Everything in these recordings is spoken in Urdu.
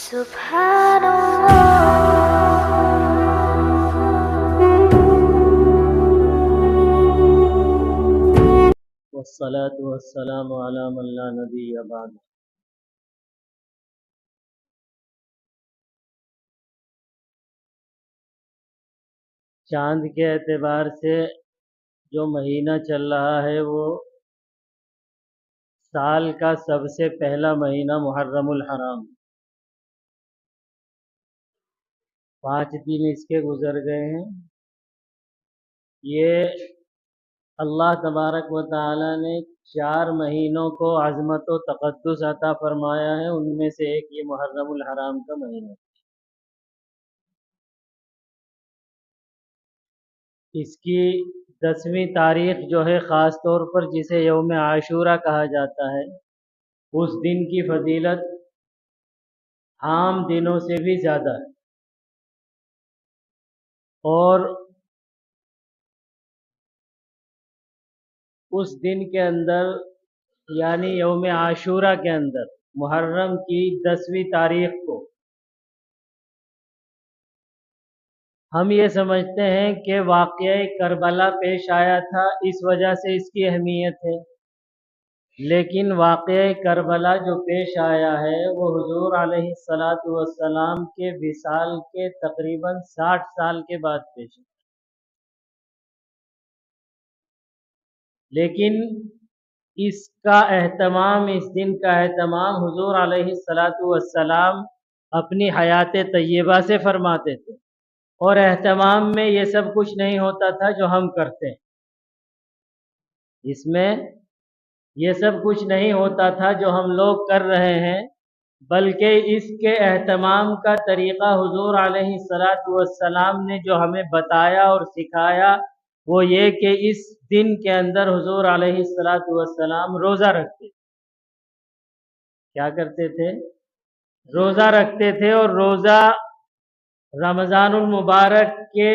والصلاة والسلام على من لا نبي بعد. چاند کے اعتبار سے جو مہینہ چل رہا ہے وہ سال کا سب سے پہلا مہینہ محرم الحرام. 5 دن اس کے گزر گئے ہیں. یہ اللہ تبارک و تعالی نے 4 مہینوں کو عظمت و تقدس عطا فرمایا ہے، ان میں سے ایک یہ محرم الحرام کا مہینہ. اس کی 10ویں تاریخ جو ہے خاص طور پر جسے یوم عاشورہ کہا جاتا ہے، اس دن کی فضیلت عام دنوں سے بھی زیادہ ہے. اور اس دن کے اندر یعنی یوم عاشورہ کے اندر محرم کی 10ویں تاریخ کو ہم یہ سمجھتے ہیں کہ واقعہ کربلا پیش آیا تھا، اس وجہ سے اس کی اہمیت ہے. لیکن واقعہ کربلا جو پیش آیا ہے وہ حضور علیہ السلام کے وصال کے تقریباً 60 سال کے بعد پیش آیا. لیکن اس کا اہتمام، اس دن کا اہتمام حضور علیہ السلام اپنی حیات طیبہ سے فرماتے تھے، اور اہتمام میں یہ سب کچھ نہیں ہوتا تھا جو ہم کرتے ہیں. اس میں یہ سب کچھ نہیں ہوتا تھا جو ہم لوگ کر رہے ہیں، بلکہ اس کے اہتمام کا طریقہ حضور علیہ السلام نے جو ہمیں بتایا اور سکھایا وہ یہ کہ اس دن کے اندر حضور علیہ السلام روزہ رکھتے. کیا کرتے تھے؟ روزہ رکھتے تھے. اور روزہ رمضان المبارک کے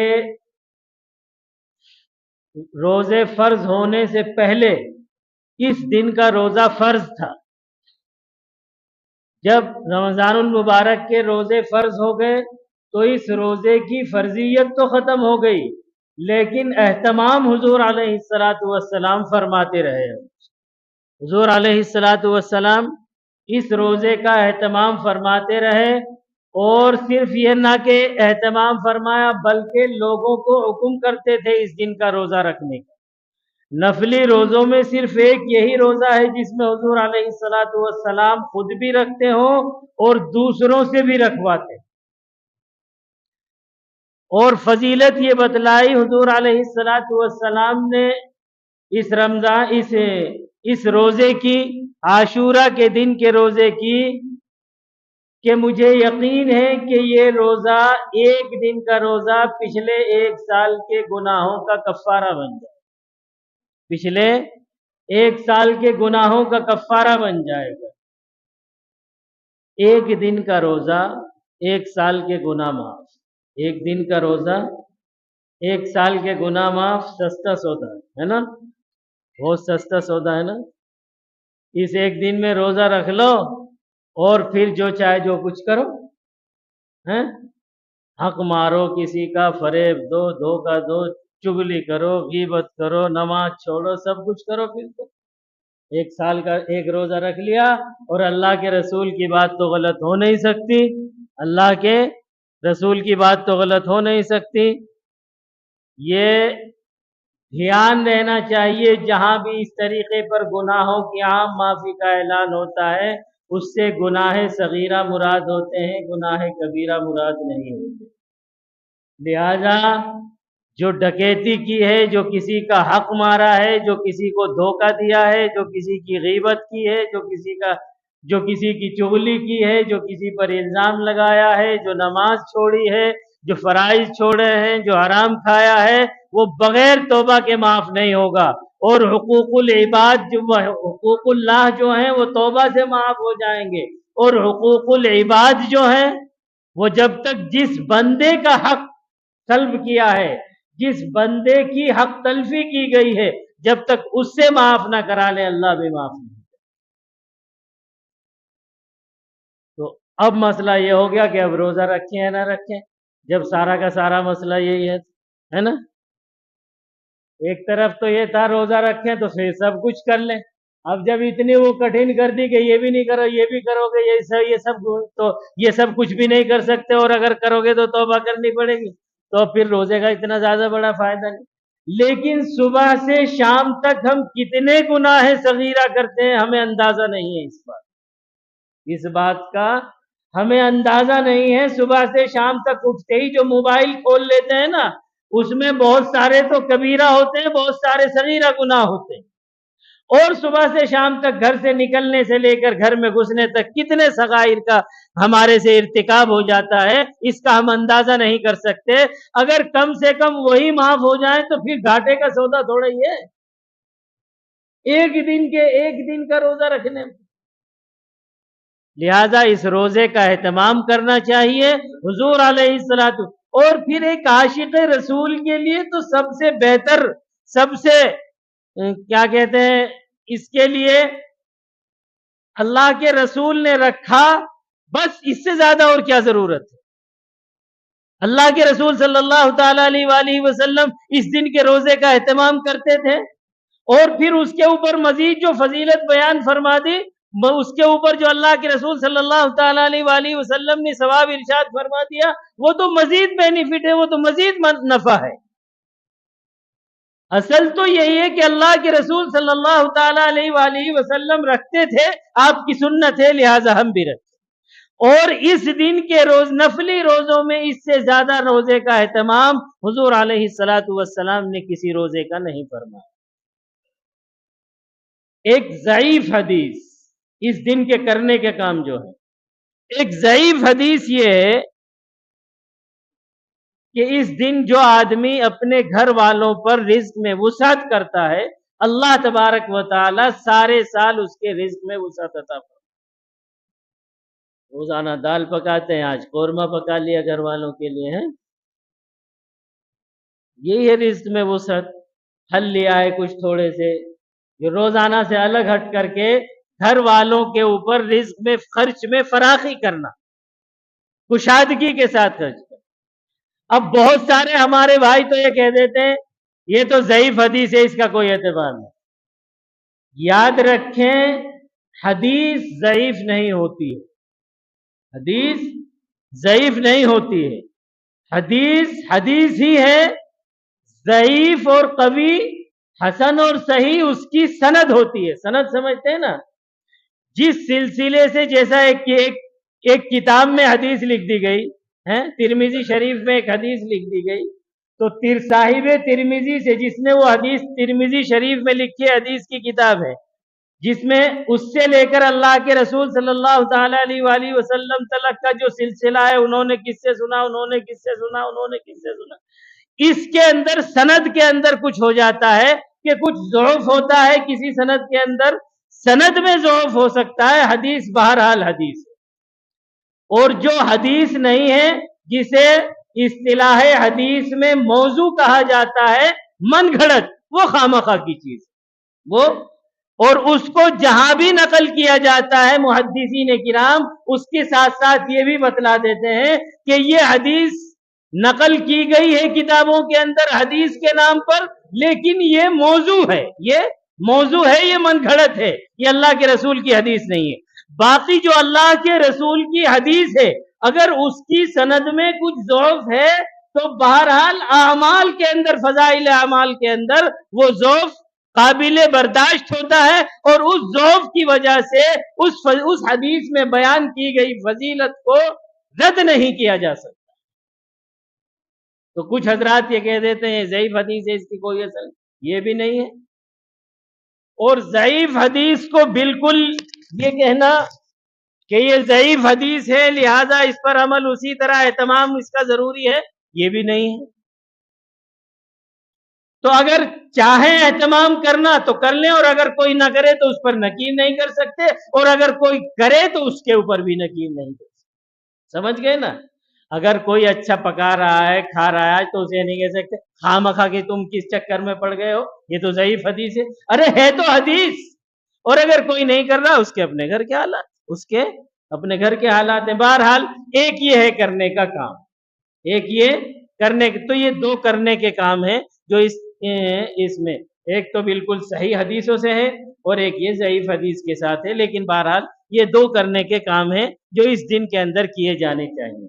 روزے فرض ہونے سے پہلے اس دن کا روزہ فرض تھا. جب رمضان المبارک کے روزے فرض ہو گئے تو اس روزے کی فرضیت تو ختم ہو گئی، لیکن اہتمام حضور علیہ السلام فرماتے رہے. حضور علیہ السلام اس روزے کا اہتمام فرماتے رہے، اور صرف یہ نہ کہ اہتمام فرمایا بلکہ لوگوں کو حکم کرتے تھے اس دن کا روزہ رکھنے کا. نفلی روزوں میں صرف ایک یہی روزہ ہے جس میں حضور علیہ السلام خود بھی رکھتے ہوں اور دوسروں سے بھی رکھواتے. اور فضیلت یہ بتلائی حضور علیہ السلام نے اس روزے کی، عاشورہ کے دن کے روزے کی، کہ مجھے یقین ہے کہ یہ روزہ، ایک دن کا روزہ پچھلے 1 سال کے گناہوں کا کفارہ بن جائے. پچھلے 1 سال کے گناہوں کا کفارہ بن جائے گا. ایک دن کا روزہ 1 سال کے گناہ معاف. ایک دن کا روزہ 1 سال کے گناہ معاف. سستا سودا ہے نا، بہت سستا سودا ہے نا. اس ایک دن میں روزہ رکھ لو اور پھر جو چاہے جو کچھ کرو. حق مارو، کسی کا فریب دو، دھوکہ دو، چغلی کرو، غیبت کرو، نماز چھوڑو، سب کچھ کرو. پھر تو 1 سال کا ایک روزہ رکھ لیا، اور اللہ کے رسول کی بات تو غلط ہو نہیں سکتی. اللہ کے رسول کی بات تو غلط ہو نہیں سکتی. یہ دھیان رہنا چاہیے، جہاں بھی اس طریقے پر گناہوں کی عام معافی کا اعلان ہوتا ہے اس سے گناہ صغیرہ مراد ہوتے ہیں، گناہ کبیرہ مراد نہیں ہوتے. لہذا جو ڈکیتی کی ہے، جو کسی کا حق مارا ہے، جو کسی کو دھوکہ دیا ہے، جو کسی کی غیبت کی ہے، جو کسی کی چغلی کی ہے، جو کسی پر الزام لگایا ہے، جو نماز چھوڑی ہے، جو فرائض چھوڑے ہیں، جو حرام کھایا ہے، وہ بغیر توبہ کے معاف نہیں ہوگا. اور حقوق العباد، حقوق اللہ جو ہیں وہ توبہ سے معاف ہو جائیں گے. اور حقوق العباد جو ہیں وہ جب تک جس بندے کا حق طلب کیا ہے، جس بندے کی حق تلفی کی گئی ہے، جب تک اس سے معاف نہ کرا لے اللہ بھی معاف نہیں. تو اب مسئلہ یہ ہو گیا کہ اب روزہ رکھیں یا نہ رکھیں، جب سارا کا سارا مسئلہ یہی ہے نا۔ ایک طرف تو یہ تھا روزہ رکھیں تو پھر سب کچھ کر لیں، اب جب اتنی وہ کٹھن کر دی کہ یہ بھی نہیں کرو، یہ بھی کرو گے، یہ سب کچھ بھی نہیں کر سکتے، اور اگر کرو گے تو توبہ کرنی پڑے گی، تو پھر روزے کا اتنا زیادہ بڑا فائدہ نہیں۔ لیکن صبح سے شام تک ہم کتنے گناہ صغیرہ کرتے ہیں ہمیں اندازہ نہیں ہے، اس بات کا ہمیں اندازہ نہیں ہے۔ صبح سے شام تک اٹھتے ہی جو موبائل کھول لیتے ہیں نا، اس میں بہت سارے تو کبیرہ ہوتے ہیں، بہت سارے صغیرہ گناہ ہوتے ہیں، اور صبح سے شام تک گھر سے نکلنے سے لے کر گھر میں گھسنے تک کتنے صغائر کا ہمارے سے ارتکاب ہو جاتا ہے، اس کا ہم اندازہ نہیں کر سکتے۔ اگر کم سے کم وہی معاف ہو جائیں تو پھر گھاٹے کا سودا تھوڑا ہی ہے ایک دن کا روزہ رکھنے میں۔ لہذا اس روزے کا اہتمام کرنا چاہیے حضور علیہ الصلوۃ۔ اور پھر ایک عاشق رسول کے لیے تو سب سے بہتر، سب سے کیا کہتے ہیں اس کے لیے، اللہ کے رسول نے رکھا، بس اس سے زیادہ اور کیا ضرورت ہے۔ اللہ کے رسول صلی اللہ تعالی علیہ وآلہ وسلم اس دن کے روزے کا اہتمام کرتے تھے، اور پھر اس کے اوپر مزید جو فضیلت بیان فرما دی، اس کے اوپر جو اللہ کے رسول صلی اللہ تعالی علیہ وآلہ وسلم نے ثواب ارشاد فرما دیا، وہ تو مزید بینیفٹ ہے، وہ تو مزید نفع ہے۔ اصل تو یہی ہے کہ اللہ کے رسول صلی اللہ تعالی علیہ وآلہ وسلم رکھتے تھے، آپ کی سنت ہے، لہذا ہم بھی رکھتے، اور اس دن کے روز نفلی روزوں میں اس سے زیادہ روزے کا اہتمام حضور علیہ الصلوۃ والسلام نے کسی روزے کا نہیں فرمایا۔ ایک ضعیف حدیث اس دن کے کرنے کے کام جو ہے، ایک ضعیف حدیث یہ ہے کہ اس دن جو آدمی اپنے گھر والوں پر رزق میں وسعت کرتا ہے، اللہ تبارک و تعالی سارے سال اس کے رزق میں وسعت عطا فرماتا ہے۔ روزانہ دال پکاتے ہیں، آج قورمہ پکا لیا گھر والوں کے لیے، ہیں یہی ہے رزق میں وسعت۔ پھل لیا ہے کچھ تھوڑے سے، جو روزانہ سے الگ ہٹ کر کے گھر والوں کے اوپر رزق میں خرچ میں فراخی کرنا، کشادگی کے ساتھ خرچ کرنا۔ اب بہت سارے ہمارے بھائی تو یہ کہہ دیتے ہیں یہ تو ضعیف حدیث ہے، اس کا کوئی اعتبار نہیں۔ یاد رکھیں، حدیث ضعیف نہیں ہوتی ہے، حدیث ضعیف نہیں ہوتی ہے، حدیث ہی ہے۔ ضعیف اور قوی، حسن اور صحیح اس کی سند ہوتی ہے۔ سند سمجھتے ہیں نا، جس سلسلے سے، جیسا ایک کتاب میں حدیث لکھ دی گئی ہے، ترمذی شریف میں ایک حدیث لکھ دی گئی، تو صاحب ترمذی سے، جس نے وہ حدیث ترمذی شریف میں لکھی حدیث کی کتاب ہے، جس میں اس سے لے کر اللہ کے رسول صلی اللہ تعالی علیہ وآلہ وسلم تلک کا جو سلسلہ ہے، انہوں نے کس سے سنا، انہوں نے کس سے سنا، انہوں نے کس سے سنا، اس کے اندر سند کے اندر کچھ ہو جاتا ہے کہ کچھ ضعف ہوتا ہے کسی سند کے اندر، سند میں ضعف ہو سکتا ہے، حدیث بہرحال حدیث ہے۔ اور جو حدیث نہیں ہے، جسے اصطلاح حدیث میں موضوع کہا جاتا ہے، من گھڑت، وہ خامخواہ کی چیز وہ، اور اس کو جہاں بھی نقل کیا جاتا ہے محدثین کرام اس کے ساتھ ساتھ یہ بھی بتلا دیتے ہیں کہ یہ حدیث نقل کی گئی ہے کتابوں کے اندر حدیث کے نام پر، لیکن یہ موضوع ہے، یہ من گھڑت ہے، یہ اللہ کے رسول کی حدیث نہیں ہے۔ باقی جو اللہ کے رسول کی حدیث ہے، اگر اس کی سند میں کچھ ضعف ہے تو بہرحال اعمال کے اندر، فضائل اعمال کے اندر وہ ضعف قابل برداشت ہوتا ہے، اور اس ضعف کی وجہ سے اس حدیث میں بیان کی گئی فضیلت کو رد نہیں کیا جا سکتا۔ تو کچھ حضرات یہ کہہ دیتے ہیں ضعیف حدیث ہے، اس کی کوئی اثر، یہ بھی نہیں ہے۔ اور ضعیف حدیث کو بالکل یہ کہنا کہ یہ ضعیف حدیث ہے لہذا اس پر عمل اسی طرح اہتمام اس کا ضروری ہے، یہ بھی نہیں ہے۔ تو اگر چاہیں اہتمام کرنا تو کر لیں، اور اگر کوئی نہ کرے تو اس پر نکیر نہیں کر سکتے، اور اگر کوئی کرے تو اس کے اوپر بھی نکیر نہیں کر سکتے۔ سمجھ گئے نا؟ اگر کوئی اچھا پکا رہا ہے، کھا رہا ہے، تو اسے نہیں کہہ سکتے خامخواہ کہ تم کس چکر میں پڑ گئے ہو، یہ تو ضعیف حدیث ہے۔ ارے ہے تو حدیث، اور اگر کوئی نہیں کر رہا اس کے اپنے گھر کے حالات، اس کے اپنے گھر کے حالات ہیں. بہرحال ایک یہ ہے کرنے کا کام، ایک یہ کرنے تو یہ دو کرنے کے کام ہیں جو اس میں ایک تو بالکل صحیح حدیثوں سے ہے اور ایک یہ ضعیف حدیث کے ساتھ ہے، لیکن بہرحال یہ دو کرنے کے کام ہیں جو اس دن کے اندر کیے جانے چاہیے.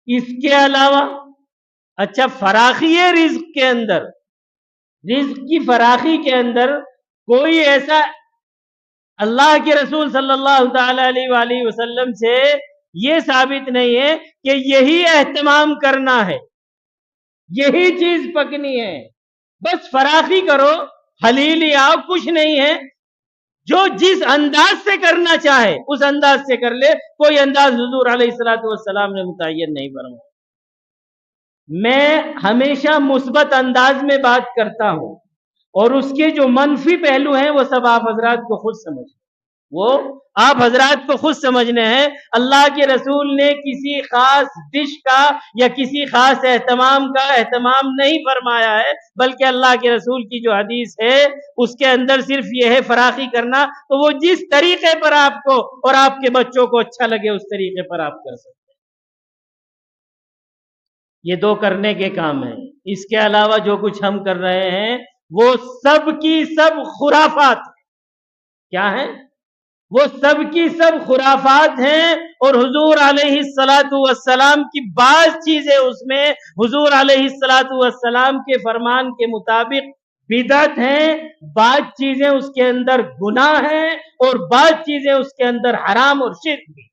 اس کے علاوہ اچھا فراخی ہے رزق کے اندر، رزق کی فراخی کے اندر کوئی ایسا اللہ کے رسول صلی اللہ تعالی علیہ وآلہ وسلم سے یہ ثابت نہیں ہے کہ یہی اہتمام کرنا ہے، یہی چیز پکنی ہے، بس فراخی کرو حلیلی آؤ، کچھ نہیں ہے. جو جس انداز سے کرنا چاہے اس انداز سے کر لے، کوئی انداز حضور علیہ الصلوۃ والسلام نے متعین نہیں فرمایا. میں ہمیشہ مثبت انداز میں بات کرتا ہوں اور اس کے جو منفی پہلو ہیں وہ سب آپ حضرات کو خود سمجھیں، وہ آپ حضرات کو خود سمجھنے ہیں. اللہ کے رسول نے کسی خاص ڈش کا یا کسی خاص اہتمام کا اہتمام نہیں فرمایا ہے، بلکہ اللہ کے رسول کی جو حدیث ہے اس کے اندر صرف یہ ہے فراخی کرنا. تو وہ جس طریقے پر آپ کو اور آپ کے بچوں کو اچھا لگے اس طریقے پر آپ کر سکتے ہیں. یہ دو کرنے کے کام ہیں. اس کے علاوہ جو کچھ ہم کر رہے ہیں وہ سب کی سب خرافات. کیا ہیں؟ وہ سب کی سب خرافات ہیں، اور حضور علیہ الصلوۃ والسلام کی بعض چیزیں اس میں حضور علیہ الصلوۃ والسلام کے فرمان کے مطابق بدعت ہیں، بعض چیزیں اس کے اندر گناہ ہیں اور بعض چیزیں اس کے اندر حرام اور شرک بھی.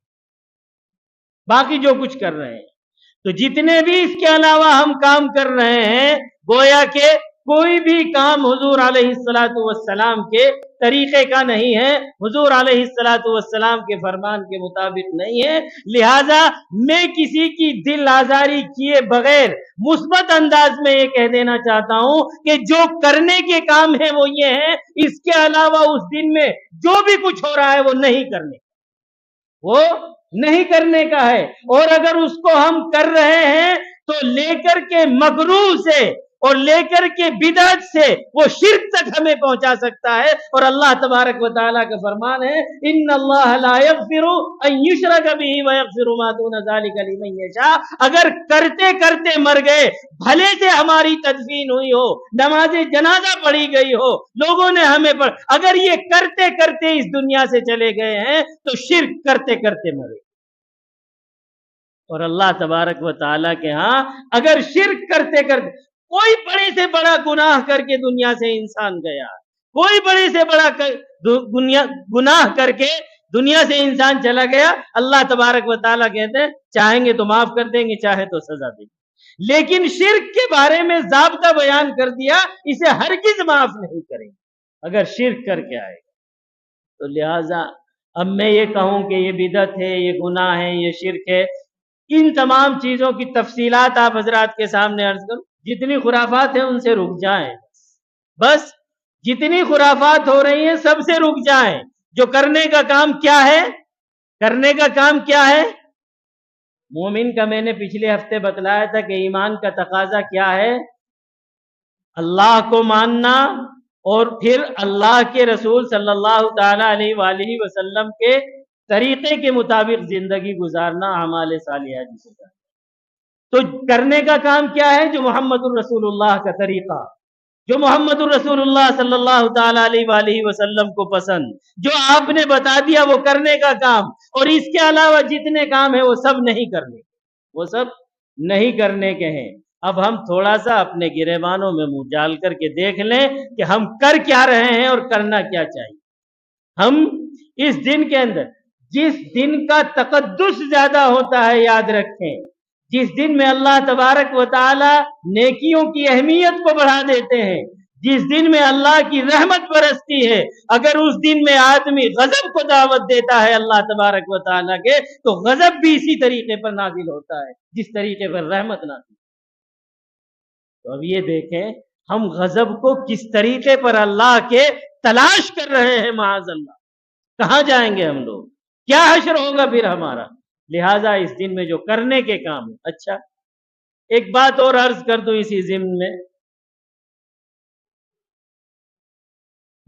باقی جو کچھ کر رہے ہیں تو جتنے بھی اس کے علاوہ ہم کام کر رہے ہیں گویا کہ کوئی بھی کام حضور علیہ الصلوۃ والسلام کے طریقے کا نہیں ہے، حضور علیہ الصلوۃ والسلام کے فرمان کے مطابق نہیں ہے. لہذا میں کسی کی دل آزاری کیے بغیر مثبت انداز میں یہ کہہ دینا چاہتا ہوں کہ جو کرنے کے کام ہیں وہ یہ ہیں، اس کے علاوہ اس دن میں جو بھی کچھ ہو رہا ہے وہ نہیں کرنے کا، وہ نہیں کرنے کا ہے. اور اگر اس کو ہم کر رہے ہیں تو لے کر کے مکروہ سے اور لے کر کے بدعت سے وہ شرک تک ہمیں پہنچا سکتا ہے. اور اللہ تبارک و تعالیٰ کا فرمان ہے ان اللہ لا یغفر ان یشرک بہ ویغفر ما دون ذلک لمن یشاء. اگر کرتے کرتے مر گئے، بھلے سے ہماری تدفین ہوئی ہو، نماز جنازہ پڑھی گئی ہو، لوگوں نے ہمیں اگر یہ کرتے کرتے اس دنیا سے چلے گئے ہیں تو شرک کرتے کرتے مرے. اور اللہ تبارک و تعالیٰ کے ہاں اگر شرک کرتے کرتے کوئی بڑے سے بڑا گناہ کر کے دنیا سے انسان گیا، کوئی بڑے سے بڑا گناہ کر کے دنیا سے انسان چلا گیا، اللہ تبارک و تعالیٰ کہتے ہیں چاہیں گے تو معاف کر دیں گے، چاہے تو سزا دیں گے. لیکن شرک کے بارے میں ضابطہ بیان کر دیا، اسے ہرگز معاف نہیں کریں گے اگر شرک کر کے آئے گا. تو لہٰذا اب میں یہ کہوں کہ یہ بدعت ہے، یہ گناہ ہے، یہ شرک ہے، ان تمام چیزوں کی تفصیلات آپ حضرات کے سامنے عرض کروں. جتنی خرافات ہیں ان سے رک جائیں، بس جتنی خرافات ہو رہی ہیں سب سے رک جائیں. جو کرنے کا کام کیا ہے، کرنے کا کام کیا ہے؟ مومن کا میں نے پچھلے ہفتے بتلایا تھا کہ ایمان کا تقاضا کیا ہے؟ اللہ کو ماننا اور پھر اللہ کے رسول صلی اللہ تعالی علیہ وآلہ وسلم کے طریقے کے مطابق زندگی گزارنا، اعمال صالحہ جسے کہتے ہیں. تو کرنے کا کام کیا ہے؟ جو محمد الرسول اللہ کا طریقہ، جو محمد الرسول اللہ صلی اللہ تعالی علیہ وآلہ وسلم کو پسند، جو آپ نے بتا دیا وہ کرنے کا کام. اور اس کے علاوہ جتنے کام ہیں وہ سب نہیں کرنے، وہ سب نہیں کرنے کے ہیں. اب ہم تھوڑا سا اپنے گریبانوں میں منہ ڈال کر کے دیکھ لیں کہ ہم کر کیا رہے ہیں اور کرنا کیا چاہیے. ہم اس دن کے اندر جس دن کا تقدس زیادہ ہوتا ہے، یاد رکھیں جس دن میں اللہ تبارک و تعالی نیکیوں کی اہمیت کو بڑھا دیتے ہیں، جس دن میں اللہ کی رحمت برستی ہے، اگر اس دن میں آدمی غضب کو دعوت دیتا ہے اللہ تبارک و تعالی کے، تو غضب بھی اسی طریقے پر نازل ہوتا ہے جس طریقے پر رحمت نازل. تو اب یہ دیکھیں ہم غضب کو کس طریقے پر اللہ کے تلاش کر رہے ہیں. معاذ اللہ، کہاں جائیں گے ہم لوگ؟ کیا حشر ہوگا پھر ہمارا؟ لہٰذا اس دن میں جو کرنے کے کام ہے. اچھا ایک بات اور عرض کر دوں اسی ضمن میں،